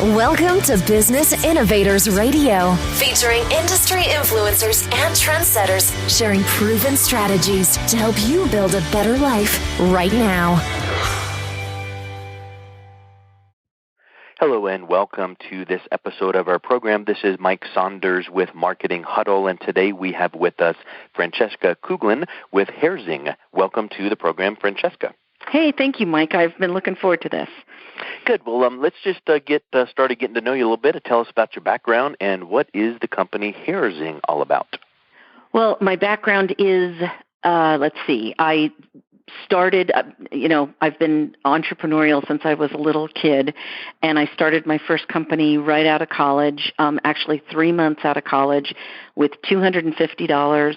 Welcome to Business Innovators Radio, featuring industry influencers and trendsetters sharing proven strategies to help you build a better life right now. Hello and welcome to this episode of our program. This is Mike Saunders with Marketing Huddle, and today we have with us Francesca Kuglen with Herzing. Welcome to the program, Francesca. Hey, thank you, Mike. I've been looking forward to this. Good. Well, let's just get started getting to know you a little bit. Tell us about your background and what is the company Herzing all about? Well, my background is, I started, I've been entrepreneurial since I was a little kid, and I started my first company right out of college, actually 3 months out of college with $250.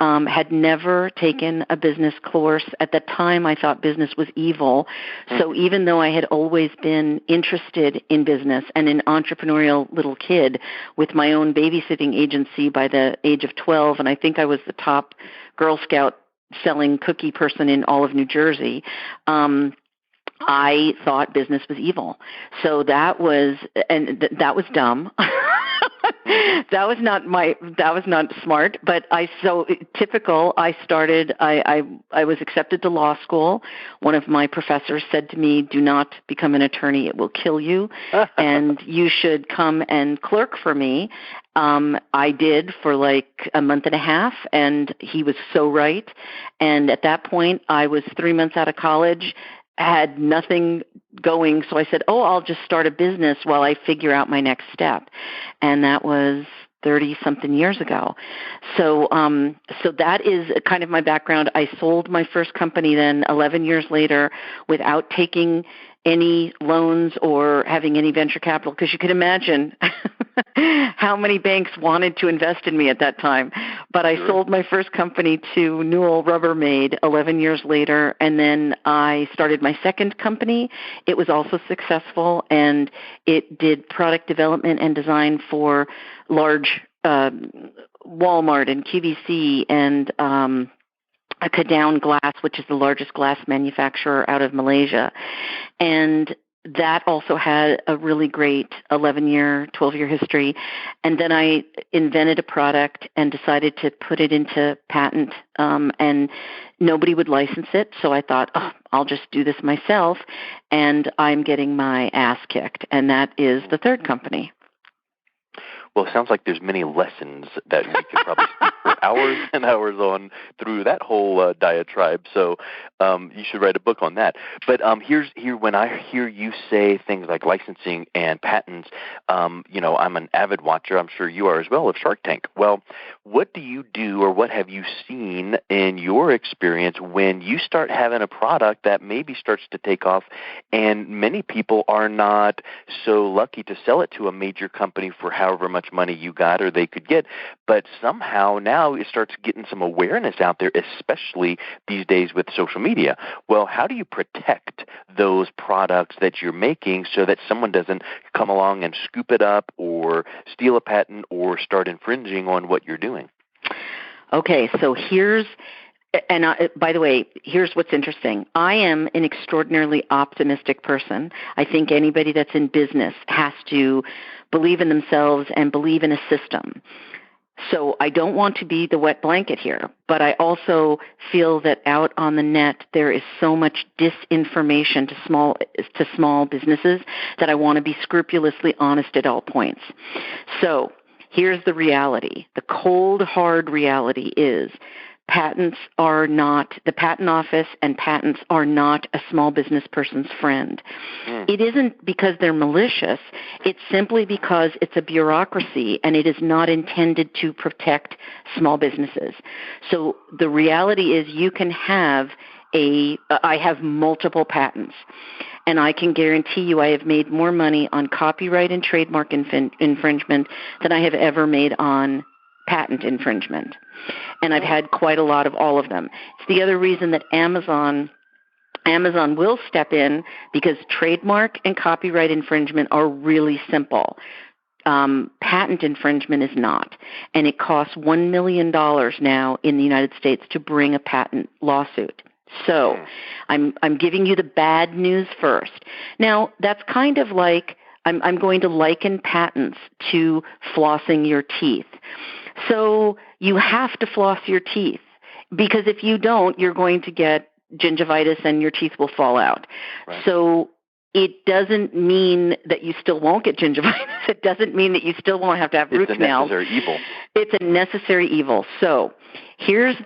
Had never taken a business course. At the time, I thought business was evil. So even though I had always been interested in business and an entrepreneurial little kid with my own babysitting agency by the age of 12, and I think I was the top Girl Scout selling cookie person in all of New Jersey, I thought business was evil. So that was dumb. That was not smart, but I was accepted to law school. One of my professors said to me, "Do not become an attorney, it will kill you, and you should come and clerk for me." I did for like a month and a half, and he was so right. And at that point, I was 3 months out of college, had nothing going, so I said, I'll just start a business while I figure out my next step. And that was 30-something years ago. So that is kind of my background. I sold my first company then 11 years later without taking any loans or having any venture capital, because you could imagine how many banks wanted to invest in me at that time. But I sold my first company to Newell Rubbermaid 11 years later, and then I started my second company. It was also successful, and it did product development and design for large Walmart and QVC and Kuglen Glass, which is the largest glass manufacturer out of Malaysia. And that also had a really great 11-year, 12-year history. And then I invented a product and decided to put it into patent, and nobody would license it. So I thought, I'll just do this myself, and I'm getting my ass kicked. And that is the third company. Well, it sounds like there's many lessons that we could probably speak for hours and hours on through that whole diatribe. So you should write a book on that. But when I hear you say things like licensing and patents, I'm an avid watcher, I'm sure you are as well, of Shark Tank. Well, what do you do, or what have you seen in your experience when you start having a product that maybe starts to take off, and many people are not so lucky to sell it to a major company for however much money you got or they could get, but somehow now it starts getting some awareness out there, especially these days with social media. Well, how do you protect those products that you're making so that someone doesn't come along and scoop it up or steal a patent or start infringing on what you're doing? Okay, so by the way, here's what's interesting. I am an extraordinarily optimistic person. I think anybody that's in business has to believe in themselves and believe in a system. So I don't want to be the wet blanket here, but I also feel that out on the net there is so much disinformation to small businesses that I want to be scrupulously honest at all points. So here's the reality. The cold, hard reality is the patent office and patents are not a small business person's friend. It isn't because they're malicious. It's simply because it's a bureaucracy and it is not intended to protect small businesses. So the reality is you can have I have multiple patents, and I can guarantee you I have made more money on copyright and trademark infringement than I have ever made on patent infringement. And I've had quite a lot of all of them. It's the other reason that Amazon will step in, because trademark and copyright infringement are really simple. Patent infringement is not. And it costs $1 million now in the United States to bring a patent lawsuit. So I'm giving you the bad news first. Now, that's kind of like I'm going to liken patents to flossing your teeth. So you have to floss your teeth, because if you don't, you're going to get gingivitis and your teeth will fall out. Right. So it doesn't mean that you still won't get gingivitis. It doesn't mean that you still won't have to have root canals. It's a necessary evil. It's a necessary evil. So here's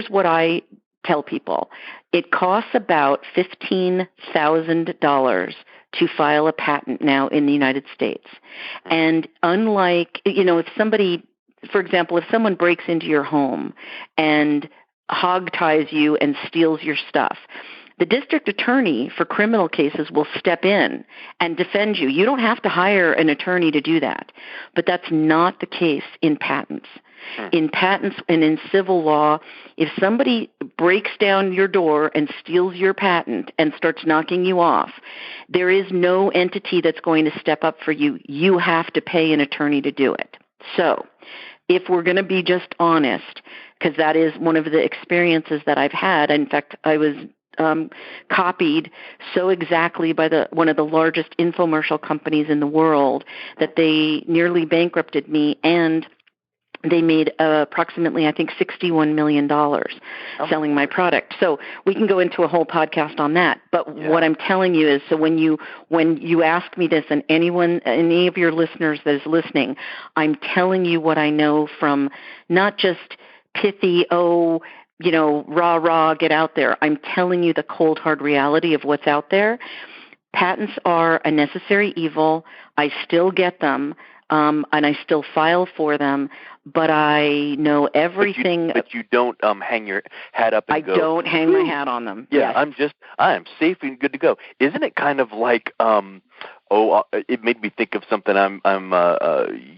what I tell people. It costs about $15,000 to file a patent now in the United States. And unlike, if somebody, for example, if someone breaks into your home and hog ties you and steals your stuff, the district attorney for criminal cases will step in and defend you. You don't have to hire an attorney to do that. But that's not the case in patents. In patents and in civil law, if somebody breaks down your door and steals your patent and starts knocking you off, there is no entity that's going to step up for you. You have to pay an attorney to do it. So if we're going to be just honest, because that is one of the experiences that I've had. In fact, I was copied so exactly by one of the largest infomercial companies in the world that they nearly bankrupted me, and they made approximately, I think, $61 million selling my product. So we can go into a whole podcast on that. But what I'm telling you is, so when you ask me this, and any of your listeners that is listening, I'm telling you what I know from not just pithy, rah, get out there. I'm telling you the cold, hard reality of what's out there. Patents are a necessary evil. I still get them. And I still file for them, but I know everything. But you don't hang your hat up and go. I don't hang my hat on them. Yeah, yes. I am safe and good to go. Isn't it kind of like, it made me think of something.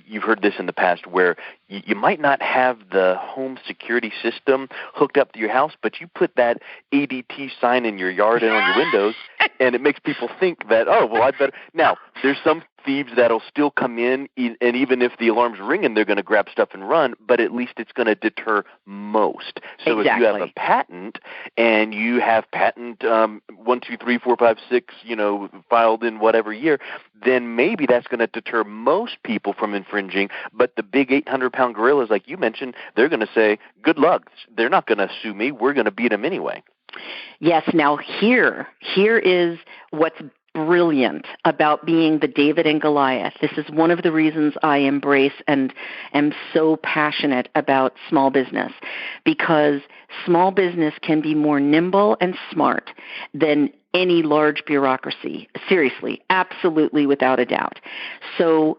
You've heard this in the past, where you might not have the home security system hooked up to your house, but you put that ADT sign in your yard and on your windows, and it makes people think that, I better. Now, there's some thieves that'll still come in, and even if the alarm's ringing, they're going to grab stuff and run, but at least it's going to deter most. So exactly. If you have a patent, and you have patent 1, 2, 3, 4, 5, 6, filed in whatever year, then maybe that's going to deter most people from infringing. But the big 800-pound gorillas, like you mentioned, they're going to say, good luck. They're not going to sue me. We're going to beat them anyway. Yes. Now here is what's brilliant about being the David and Goliath. This is one of the reasons I embrace and am so passionate about small business, because small business can be more nimble and smart than any large bureaucracy. Seriously, absolutely, without a doubt. So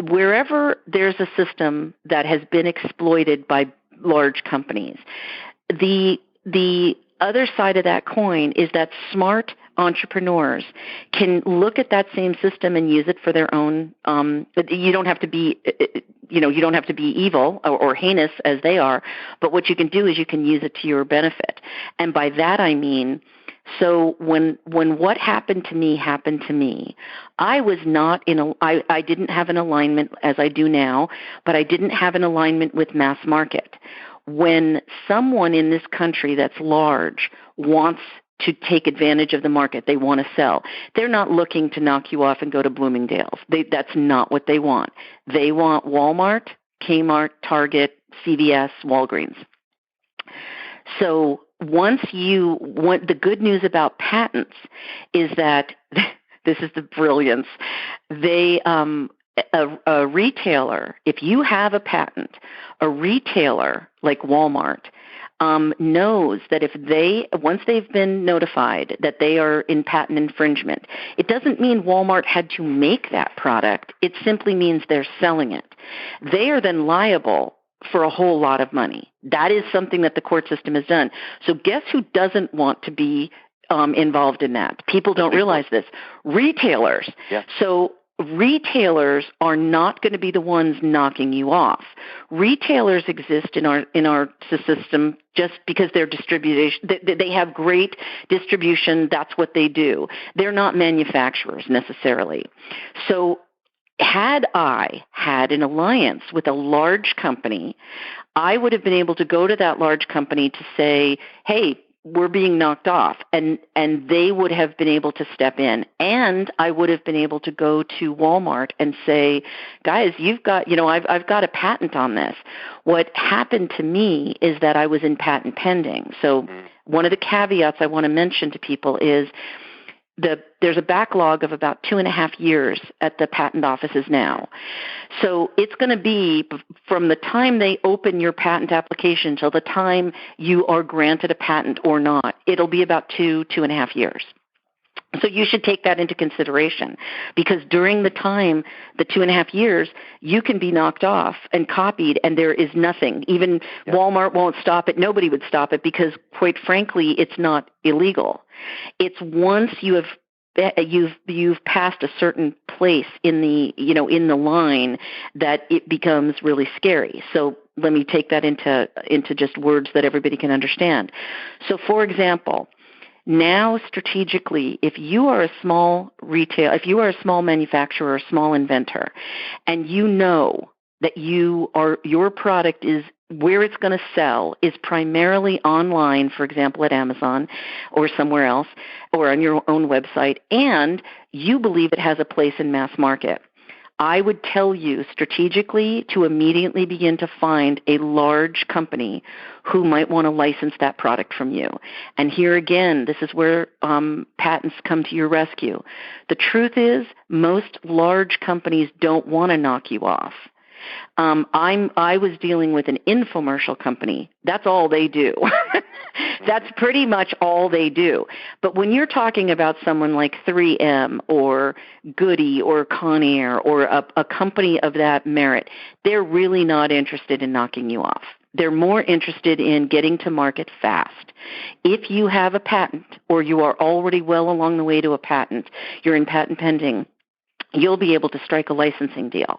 wherever there's a system that has been exploited by large companies, the other side of that coin is that smart entrepreneurs can look at that same system and use it for their own. You don't have to be, you don't have to be evil or heinous as they are. But what you can do is you can use it to your benefit. And by that I mean, so when what happened to me, I was not I didn't have an alignment as I do now, but I didn't have an alignment with mass market. When someone in this country that's large wants to take advantage of the market, they want to sell, they're not looking to knock you off and go to Bloomingdale's. That's not what they want. They want Walmart, Kmart, Target, CVS, Walgreens. So the good news about patents is that this is the brilliance. A retailer, if you have a patent, a retailer like Walmart knows that once they've been notified that they are in patent infringement, it doesn't mean Walmart had to make that product. It simply means they're selling it. They are then liable for a whole lot of money. That is something that the court system has done. So guess who doesn't want to be involved in that? People don't realize this. Retailers. Yeah. So retailers are not going to be the ones knocking you off. Retailers exist in our system just because they're distribution. They have great distribution. That's what they do. They're not manufacturers necessarily. So had I had an alliance with a large company, I would have been able to go to that large company to say, hey, were being knocked off, and they would have been able to step in, and I would have been able to go to Walmart and say, guys, you've got, I've got a patent on this. What happened to me is that I was in patent pending. So one of the caveats I want to mention to people is there's a backlog of about 2.5 years at the patent offices now. So it's going to be from the time they open your patent application till the time you are granted a patent or not. It'll be about 2.5 years. So you should take that into consideration, because during the time, the 2.5 years, you can be knocked off and copied, and there is nothing. Even Walmart won't stop it. Nobody would stop it because, quite frankly, it's not illegal. It's once you've passed a certain place in the line that it becomes really scary. So let me take that into just words that everybody can understand. So, for example, now, strategically, if you are a small manufacturer or a small inventor, and you know that your product is where it's going to sell is primarily online, for example, at Amazon or somewhere else, or on your own website, and you believe it has a place in mass market, I would tell you strategically to immediately begin to find a large company who might want to license that product from you. And here again, this is where patents come to your rescue. The truth is, most large companies don't want to knock you off. I was dealing with an infomercial company. That's all they do. That's pretty much all they do. But when you're talking about someone like 3M or Goody or Conair or a company of that merit, they're really not interested in knocking you off. They're more interested in getting to market fast. If you have a patent or you are already well along the way to a patent, you're in patent pending, you'll be able to strike a licensing deal.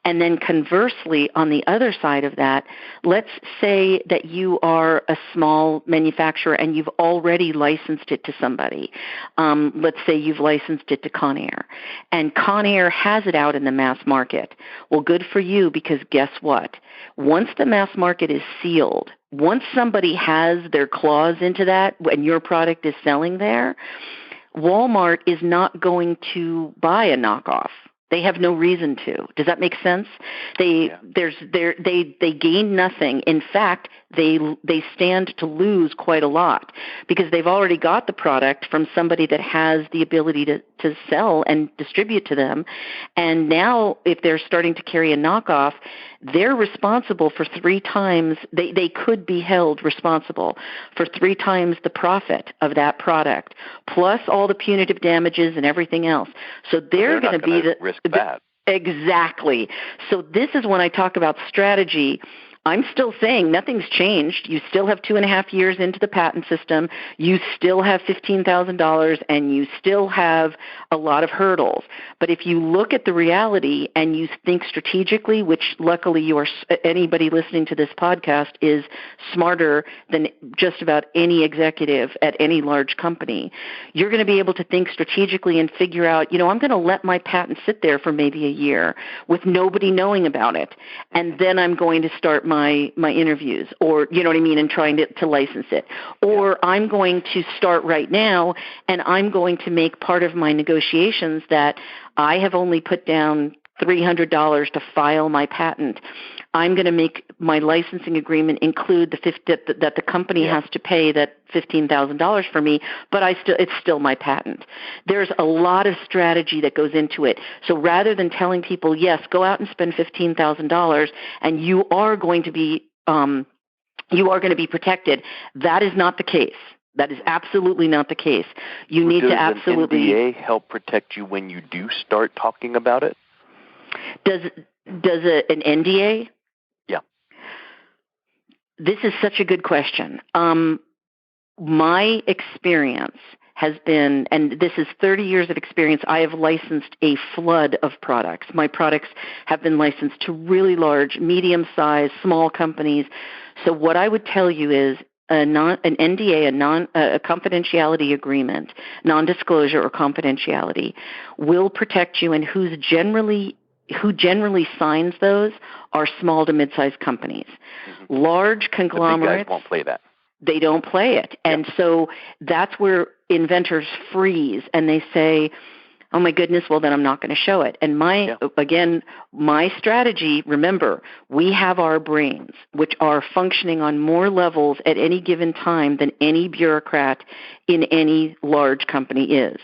And then conversely, on the other side of that, let's say that you are a small manufacturer and you've already licensed it to somebody. Let's say you've licensed it to Conair, and Conair has it out in the mass market. Well, good for you, because guess what? Once the mass market is sealed, once somebody has their claws into that and your product is selling there, Walmart is not going to buy a knockoff. They have no reason to. Does that make sense? They gain nothing. In fact, they stand to lose quite a lot, because they've already got the product from somebody that has the ability to sell and distribute to them. And now, if they're starting to carry a knockoff, they're responsible for 3 times, they could be held responsible for 3 times the profit of that product, plus all the punitive damages and everything else. So they're going to be the risk that. Exactly. So this is when I talk about strategy. I'm still saying nothing's changed. You still have 2.5 years into the patent system. You still have $15,000, and you still have a lot of hurdles. But if you look at the reality and you think strategically, which luckily anybody listening to this podcast is smarter than just about any executive at any large company, you're going to be able to think strategically and figure out, I'm going to let my patent sit there for maybe a year with nobody knowing about it, and then I'm going to start my interviews, or and trying to license it. Or I'm going to start right now, and I'm going to make part of my negotiations that I have only put down $300 to file my patent. I'm going to make my licensing agreement include that the company has to pay that $15,000 for me, but it's still my patent. There's a lot of strategy that goes into it. So rather than telling people, yes, go out and spend $15,000 and you are going to be protected, that is not the case. That is absolutely not the case. You need to absolutely. Does an NDA help protect you when you do start talking about it? Does an NDA? Yeah. This is such a good question. My experience has been, and this is 30 years of experience, I have licensed a flood of products. My products have been licensed to really large, medium-sized, small companies. So what I would tell you is an NDA, a confidentiality agreement, non-disclosure or confidentiality, will protect you, and who generally signs those are small to mid-sized companies. Mm-hmm. Large conglomerates. The big guys won't play that. they don't play it. And so that's where inventors freeze and they say, oh my goodness, well then I'm not going to show it. And my strategy, remember, we have our brains, which are functioning on more levels at any given time than any bureaucrat in any large company is.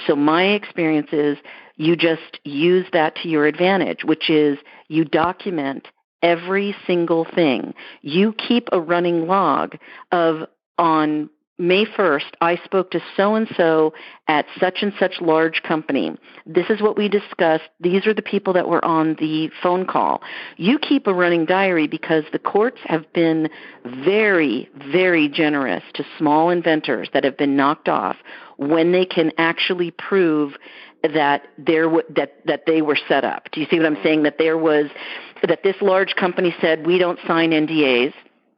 So my experience is you just use that to your advantage, which is you document every single thing. You keep a running log of, on May 1st, I spoke to so-and-so at such and such large company. This is what we discussed. These are the people that were on the phone call. You keep a running diary because the courts have been very, very generous to small inventors that have been knocked off when they can actually prove that they were set up. Do you see what I'm saying? That this large company said, we don't sign NDAs.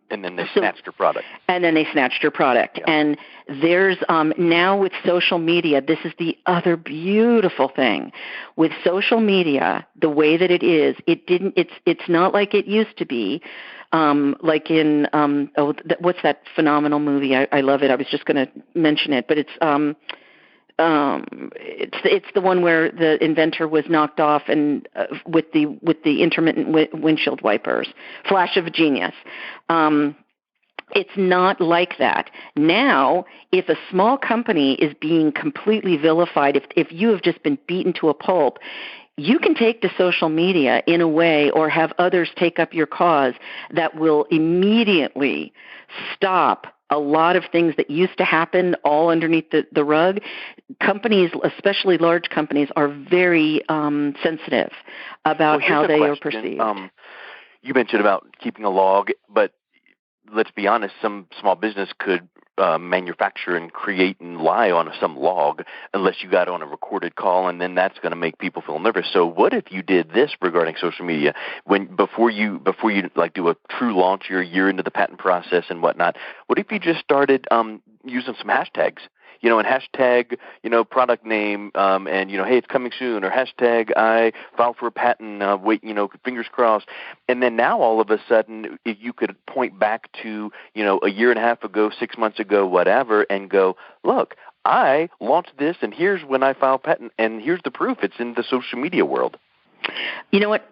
And then they snatched your product. Yeah. And there's now with social media, this is the other beautiful thing. With social media, the way that it is, it's not like it used to be. Like in what's that phenomenal movie? I love it. I was just going to mention it, but it's the one where the inventor was knocked off and with the intermittent windshield wipers. Flash of Genius. It's not like that. Now, if a small company is being completely vilified, if you have just been beaten to a pulp, you can take to social media in a way or have others take up your cause that will immediately stop a lot of things that used to happen all underneath the rug. Companies, especially large companies, are very sensitive about how they are perceived. You mentioned about keeping a log, but let's be honest, some small business could manufacture and create and lie on some log unless you got on a recorded call, and then that's going to make people feel nervous. So what if you did this regarding social media before you like do a true launch, you're a year into the patent process and whatnot? What if you just started using some hashtags? And hashtag, product name, and, hey, it's coming soon, or hashtag I filed for a patent, wait, fingers crossed. And then now all of a sudden you could point back to, a year and a half ago, 6 months ago, whatever, and go, look, I launched this, and here's when I filed patent, and here's the proof. It's in the social media world. You know what?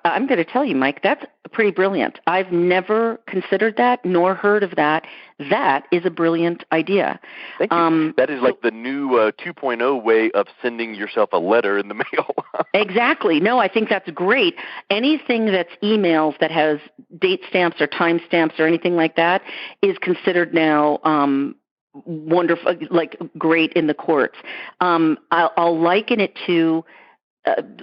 I'm going to tell you, Mike, that's pretty brilliant. I've never considered that nor heard of that. That is a brilliant idea. Thank you. That is like the new 2.0 way of sending yourself a letter in the mail. Exactly. No, I think that's great. Anything that's emails that has date stamps or time stamps or anything like that is considered now wonderful, like great in the courts. I'll liken it to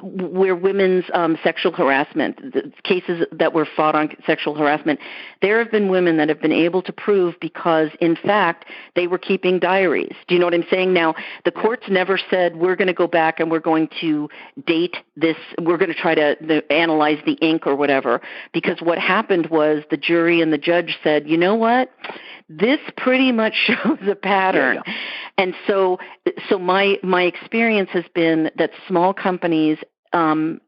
where women's sexual harassment, the cases that were fought on sexual harassment, there have been women that have been able to prove because, in fact, they were keeping diaries. Do you know what I'm saying? Now, the courts never said, we're going to go back and we're going to date this, we're going to try to analyze the ink or whatever, because what happened was the jury and the judge said, you know what? This pretty much shows a pattern. Yeah. And so my experience has been that small companies and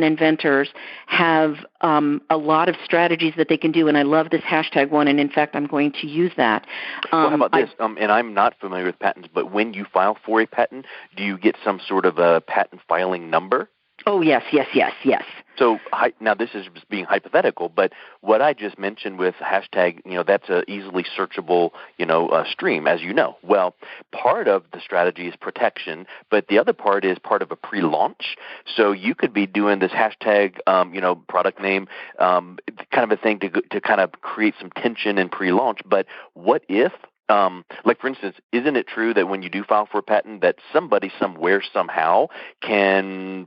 inventors have a lot of strategies that they can do, and I love this hashtag one, and in fact, I'm going to use that. Well, how about this? And I'm not familiar with patents, but when you file for a patent, do you get some sort of a patent filing number? Oh, yes. So now this is being hypothetical, but what I just mentioned with hashtag, that's a easily searchable, stream, as you know. Well, part of the strategy is protection, but the other part is part of a pre-launch. So you could be doing this hashtag, product name, kind of a thing to kind of create some tension in pre-launch. But what if, like, for instance, isn't it true that when you do file for a patent that somebody somewhere somehow can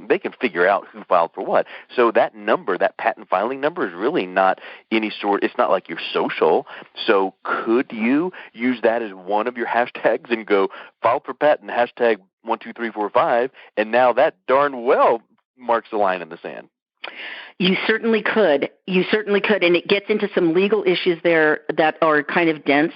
they can figure out who filed for what? So that number, that patent filing number, is really not it's not like your social. So could you use that as one of your hashtags and go file for patent, hashtag 12345, and now that darn well marks the line in the sand? You certainly could, and it gets into some legal issues there that are kind of dense,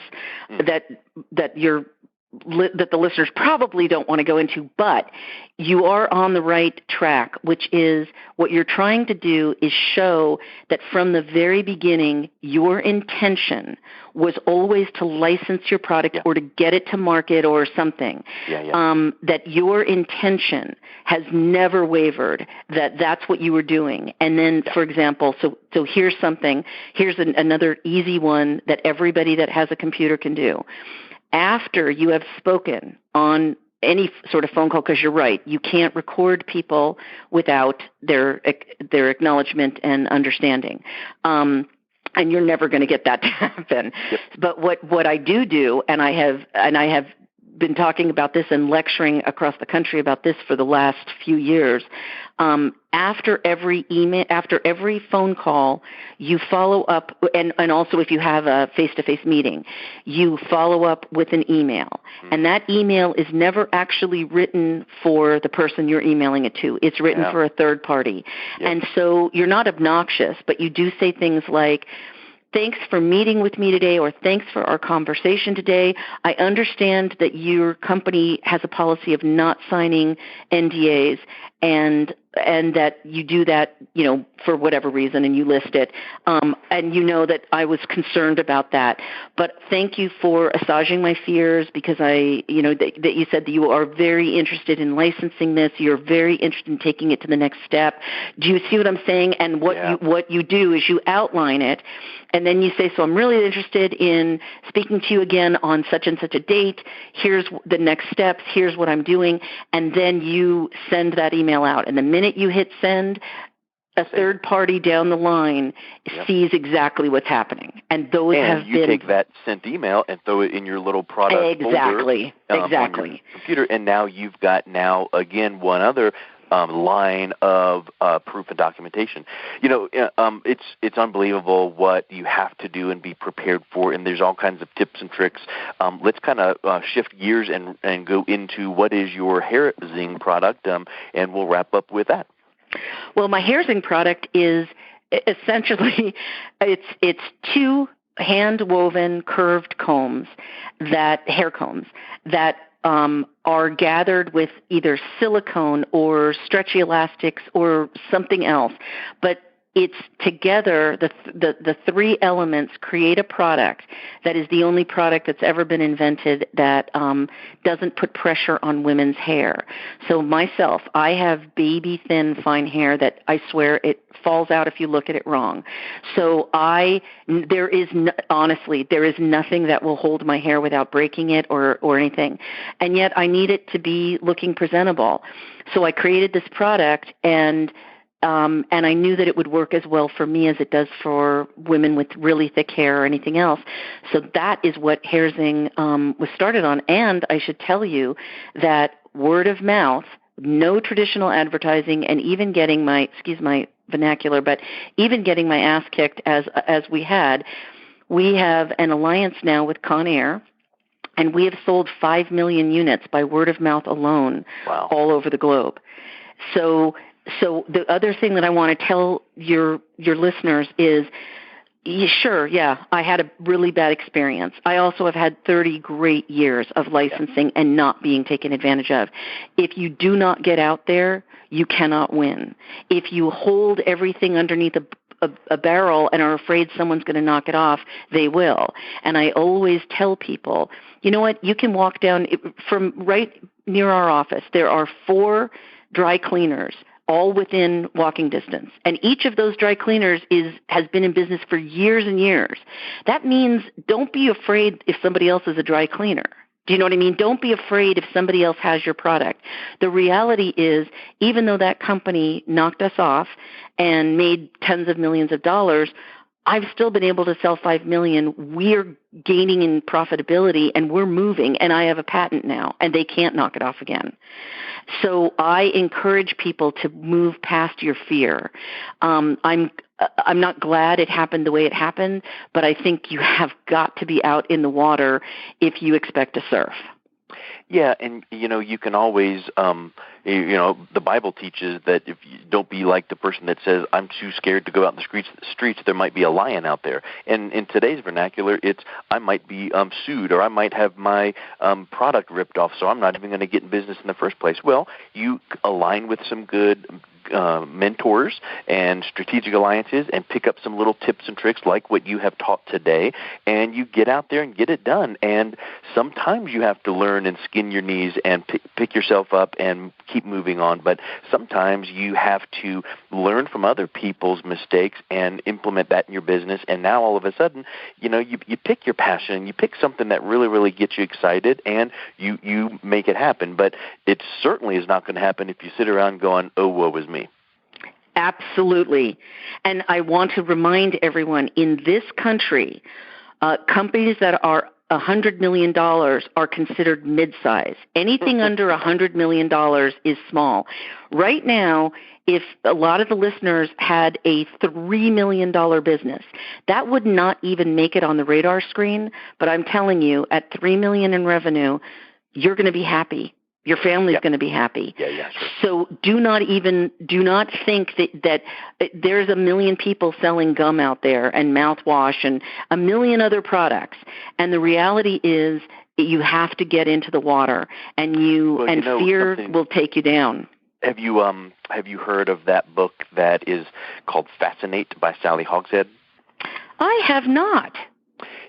that you're that the listeners probably don't want to go into, but you are on the right track, which is what you're trying to do is show that from the very beginning, your intention was always to license your product or to get it to market or something. That your intention has never wavered, that that's what you were doing. And then, for example, so here's something, another easy one that everybody that has a computer can do. After you have spoken on any sort of phone call, because you're right, you can't record people without their acknowledgement and understanding. And you're never going to get that to happen. Yep. But what I do, and I have been talking about this and lecturing across the country about this for the last few years. After every email, after every phone call, you follow up, and also if you have a face-to-face meeting, you follow up with an email. And that email is never actually written for the person you're emailing it to. It's written for a third party. Yep. And so you're not obnoxious, but you do say things like, thanks for meeting with me today, or thanks for our conversation today. I understand that your company has a policy of not signing NDAs, and that you do that, for whatever reason, and you list it. And you know that I was concerned about that. But thank you for assuaging my fears, because that you said that you are very interested in licensing this. You're very interested in taking it to the next step. Do you see what I'm saying? And what you do is you outline it, and then you say, so I'm really interested in speaking to you again on such and such a date. Here's the next steps. Here's what I'm doing. And then you send that email out. And the minute you hit send, a third party down the line sees exactly what's happening. And those have you take that sent email and throw it in your little product folder on your computer. And now you've got again, one other line of proof and documentation. It's unbelievable what you have to do and be prepared for, and there's all kinds of tips and tricks. Let's kind of shift gears and go into what is your hair zing product, and we'll wrap up with that. Well, my hair zing product is essentially it's two hand-woven curved hair combs that are gathered with either silicone or stretchy elastics or something else. But it's together, the three elements create a product that is the only product that's ever been invented that doesn't put pressure on women's hair. So myself, I have baby thin fine hair that I swear it falls out if you look at it wrong. So there is nothing that will hold my hair without breaking it or anything. And yet I need it to be looking presentable. So I created this product, and I knew that it would work as well for me as it does for women with really thick hair or anything else. So that is what Hair Zing was started on. And I should tell you that word of mouth, no traditional advertising, and even getting my vernacular, but even getting my ass kicked as we have an alliance now with Conair. And we have sold 5 million units by word of mouth alone all over the globe. So the other thing that I want to tell your listeners is, I had a really bad experience. I also have had 30 great years of licensing and not being taken advantage of. If you do not get out there, you cannot win. If you hold everything underneath a barrel and are afraid someone's going to knock it off, they will. And I always tell people, you know what, you can walk down from right near our office. There are 4 dry cleaners all within walking distance. And each of those dry cleaners has been in business for years and years. That means don't be afraid if somebody else is a dry cleaner. Do you know what I mean? Don't be afraid if somebody else has your product. The reality is, even though that company knocked us off and made tens of millions of dollars, I've still been able to sell 5 million. We're gaining in profitability, and we're moving, and I have a patent now, and they can't knock it off again. So I encourage people to move past your fear. I'm not glad it happened the way it happened, but I think you have got to be out in the water if you expect to surf. Yeah, and you can always The Bible teaches that if you don't be like the person that says, I'm too scared to go out in the streets, there might be a lion out there. And in today's vernacular, it's I might be sued, or I might have my product ripped off, so I'm not even going to get in business in the first place. Well, you align with some good mentors and strategic alliances and pick up some little tips and tricks like what you have taught today, and you get out there and get it done. And sometimes you have to learn and skin your knees and pick yourself up and keep moving on, but sometimes you have to learn from other people's mistakes and implement that in your business. And now all of a sudden, you pick your passion, you pick something that really, really gets you excited, and you make it happen. But it certainly is not going to happen if you sit around going, oh, woe is me. Absolutely. And I want to remind everyone, in this country, companies that are $100 million are considered mid-size. Anything under $100 million is small. Right now, if a lot of the listeners had a $3 million business, that would not even make it on the radar screen. But I'm telling you, at $3 million in revenue, you're going to be happy. Your family's going to be happy. Yeah, sure. So do not think that there's a million people selling gum out there and mouthwash and a million other products. And the reality is you have to get into the water, and fear will take you down. Have you heard of that book that is called Fascinate by Sally Hogshead? I have not.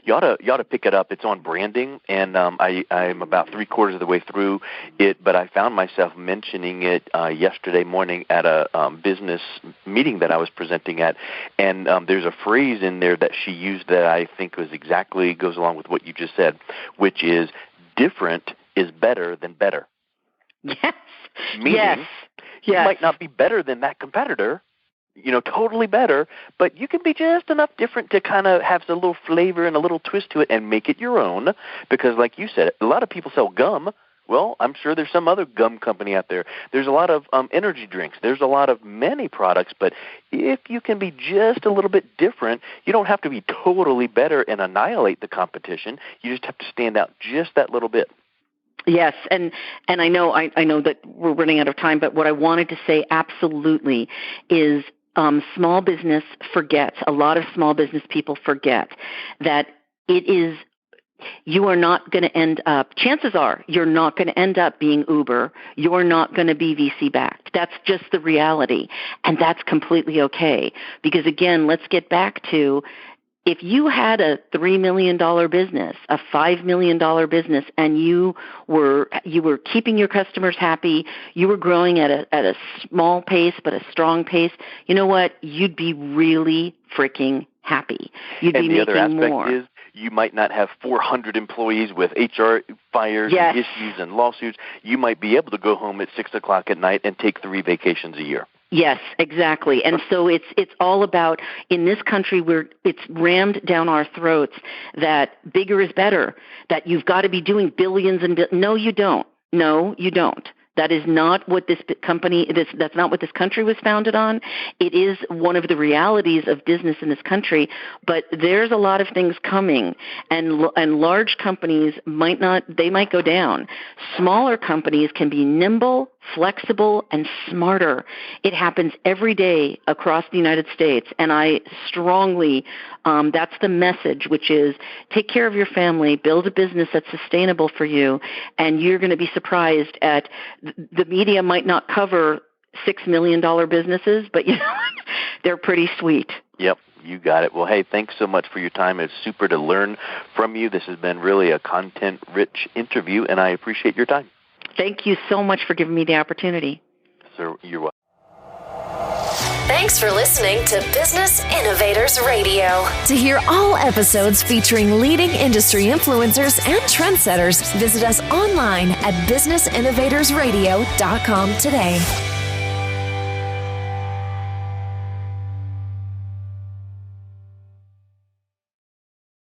You ought to pick it up. It's on branding, and I'm about 3/4 of the way through it, but I found myself mentioning it yesterday morning at a business meeting that I was presenting at, and there's a phrase in there that she used that I think goes along with what you just said, which is different is better than better. Yes. Meaning, you might not be better than that competitor, totally better, but you can be just enough different to kind of have a little flavor and a little twist to it and make it your own. Because like you said, a lot of people sell gum. Well, I'm sure there's some other gum company out there. There's a lot of energy drinks. There's a lot of many products, but if you can be just a little bit different, you don't have to be totally better and annihilate the competition. You just have to stand out just that little bit. Yes, and I know that we're running out of time, but what I wanted to say absolutely is small business forgets, a lot of small business people forget that you are not going to end up, chances are you're not going to end up being Uber. You're not going to be VC backed. That's just the reality. And that's completely okay. Because again, let's get back to, if you had a $3 million business, a $5 million business, and you were keeping your customers happy, you were growing at a small pace but a strong pace, you know what? You'd be really freaking happy. You'd be making more. And the other aspect is you might not have 400 employees with HR fires and issues and lawsuits. You might be able to go home at 6 o'clock at night and take 3 vacations a year. Yes, exactly. And so it's all about, in this country where it's rammed down our throats that bigger is better, that you've got to be doing billions and no, you don't. No, you don't. That is not what that's not what this country was founded on. It is one of the realities of business in this country, but there's a lot of things coming, and large companies might go down. Smaller companies can be nimble, flexible, and smarter. It happens every day across the United States, and I strongly, that's the message, which is take care of your family, build a business that's sustainable for you, and you're going to be surprised at the media might not cover $6 million businesses, but they're pretty sweet. Yep, you got it. Well, hey, thanks so much for your time. It's super to learn from you. This has been really a content-rich interview, and I appreciate your time. Thank you so much for giving me the opportunity. Sir, you're welcome. Thanks for listening to Business Innovators Radio. To hear all episodes featuring leading industry influencers and trendsetters, visit us online at businessinnovatorsradio.com today.